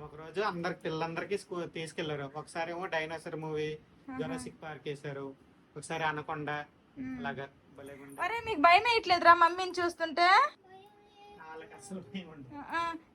ఒక రోజు పిల్లలందరికీ తీసుకెళ్లారు. ఒకసారి ఏమో డైనోసార్ మూవీ, జురాసిక్ పార్క్ వేసారు, ఒకసారి అనకొండ, అలాగా భలేగుండే. అరే మీకు భయం వేయట్లేదురా మమ్మీని చూస్తుంటే? వాళ్ళకి అసలు భయం ఉండదు.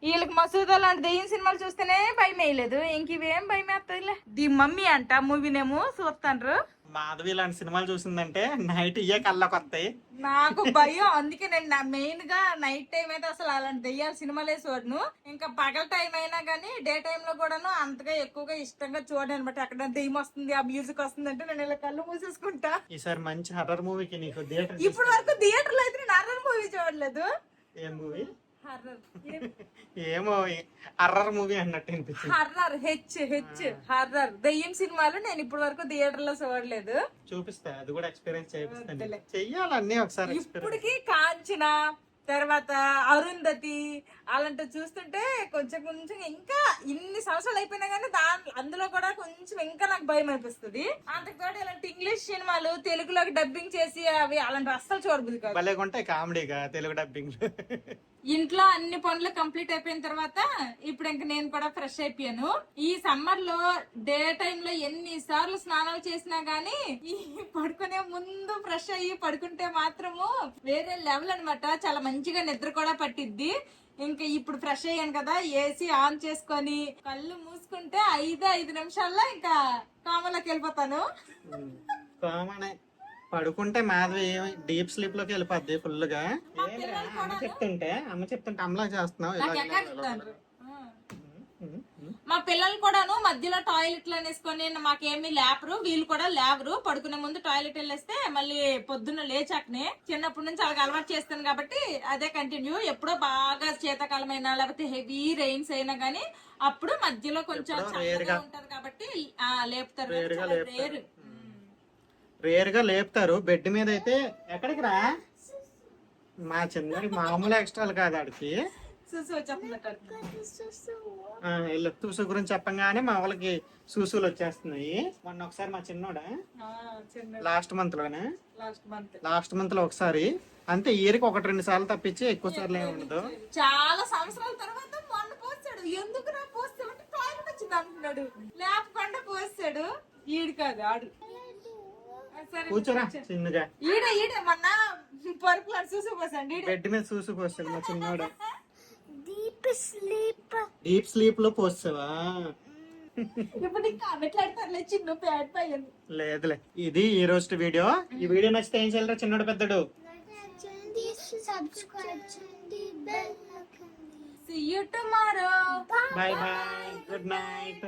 వీళ్ళకి మసూదా లాంటి దెయ్యం సినిమాలు చూస్తేనే భయం వేయలేదు, ఇంక ఇవేం భయం వేస్తాయిలే. ది మమ్మీ అంట మూవీనేమో చూస్తాండ్రు. మాధవి లాంటి సినిమాలు చూసిందంటే నైట్ ఇయ్యే కళ్ళకి వస్తాయి. నాకు భయం, అందుకే నేను మెయిన్ గా నైట్ టైం అయితే అసలు అలాంటి దెయ్యాల సినిమాలే చూడను. ఇంకా పగల టైం అయినా గానీ డే టైం లో కూడాను అంతగా ఎక్కువగా ఇష్టంగా చూడను అనమాట. ఎక్కడ దెయ్యం వస్తుంది, ఆ మ్యూజిక్ వస్తుంది అంటే నేను ఇలా కళ్ళు మూసేసుకుంటా. ఈసారి మంచి హర్రర్ మూవీకి నీకు థియేటర్. ఇప్పటి వరకు థియేటర్ లో అయితే నేను హర్రర్ మూవీ చూడలేదు. ఏం మూవీ? హర్రర్ ఏమో హర్రర్ మూవీ అన్నట్టు అనిపించింది. హర్రర్ హర్రర్ దెయ్యం సినిమాలు నేను ఇప్పటి వరకు థియేటర్ లో చూడలేదు. చూపిస్తా, అది కూడా ఎక్స్పీరియన్స్ చేపిస్తాను. చెయ్యాలన్నీ ఒకసారి. ఇప్పటికి కాంచన, తర్వాత అరుంధతి అలాంటి చూస్తుంటే కొంచెం కొంచెం ఇంకా ఇన్ని సంవత్సరాలు అయిపోయినా కానీ అందులో కూడా కొంచెం ఇంకా నాకు భయం అనిపిస్తుంది. అంతకుతోటి ఇలాంటి ఇంగ్లీష్ సినిమాలు తెలుగులోకి డబ్బింగ్ చేసి అవి అలాంటి అస్సలు చూడబుద్ది కాదు. భలేగుంటాయి కామెడీగా తెలుగు డబ్బింగ్. ఇంట్లో అన్ని పనులు కంప్లీట్ అయిపోయిన తర్వాత ఇప్పుడు ఇంక నేను కూడా ఫ్రెష్ అయిపోయాను. ఈ సమ్మర్ లో డే టైమ్ లో ఎన్ని సార్లు స్నానాలు చేసినా గానీ ఈ పడుకునే ముందు ఫ్రెష్ అయ్యి పడుకుంటే మాత్రము వేరే లెవెల్ అన్నమాట. చాలా మంచిగా నిద్ర కూడా పట్టిద్ది. ఇంకా ఇప్పుడు ఫ్రెష్ అయ్యాను కదా, ఏసీ ఆన్ చేసుకొని కళ్ళు మూసుకుంటే 5 నిమిషాల్లో ఇంకా కామలోకి వెళ్ళిపోతాను. కామనే పడుకుంటే మాధవి డీప్ స్లీప్ లోకి వెళ్ళిపోద్ది ఫుల్ గా. అమ్మ చెప్తుంటే అమ్మలా చేస్తున్నావు. మా పిల్లలు కూడాను మధ్యలో టాయిలెట్ లో వేసుకొని మాకేమీ లేపరు, వీళ్ళు కూడా లేవరు. పడుకునే ముందు టాయిలెట్ వెళ్ళేస్తే మళ్ళీ పొద్దున్న లేచాకనే చిన్నప్పటి నుంచి అలాగ అలవాటు చేస్తాను కాబట్టి అదే కంటిన్యూ. ఎప్పుడో బాగా శీతాకాలం అయినా లేకపోతే హెవీ రెయిన్స్ అయినా గానీ అప్పుడు మధ్యలో కొంచెం చల్లగా ఉంటది కాబట్టి లేపుతారు. రేర్ గా లేపుతారు. బెడ్ మీద అయితే ఎక్కడికి రా, మా చిన్నది మామూలు ఎక్స్ట్రాలు కాదు ఆడికి. సూసు గురించి చెప్పంగానే మా వాళ్ళకి సూసులు వచ్చేస్తున్నాయి. మొన్న ఒకసారి మా చిన్నోడా లాస్ట్ మంత్ లో ఒకసారి అంతే, ఇయర్కి 1-2 సార్లు తప్పించి ఎక్కువ సార్లు ఏమి ఉండదు. చాలా సంవత్సరాల తర్వాత మొన్న పోస్తాడు. ఎందుకు నా పోస్తాడు అంటే టాయిలెట్ వచ్చింది అంటున్నాడు, లేపకుండా పోస్తాడు. ఈడు కాదు ఆడు. కూర్చోరా చిన్నగా. ఈడే మొన్న పరుపులో సూసు పోసాడు, బెడ్ మీద సూసు పోస్తాడు మా చిన్నోడు. డీప్ స్లీప్ లో పోస్తావా? ఇప్పుడు ఇంకా మాట్లాడతారులే చిన్న ప్యాడ్ పైన. లేదులే, ఇది ఈ రోజు వీడియో. ఈ వీడియో నచ్చితే ఏం చేయాలరా చిన్నోడు పెద్దడు? See you tomorrow. Bye bye. Good night.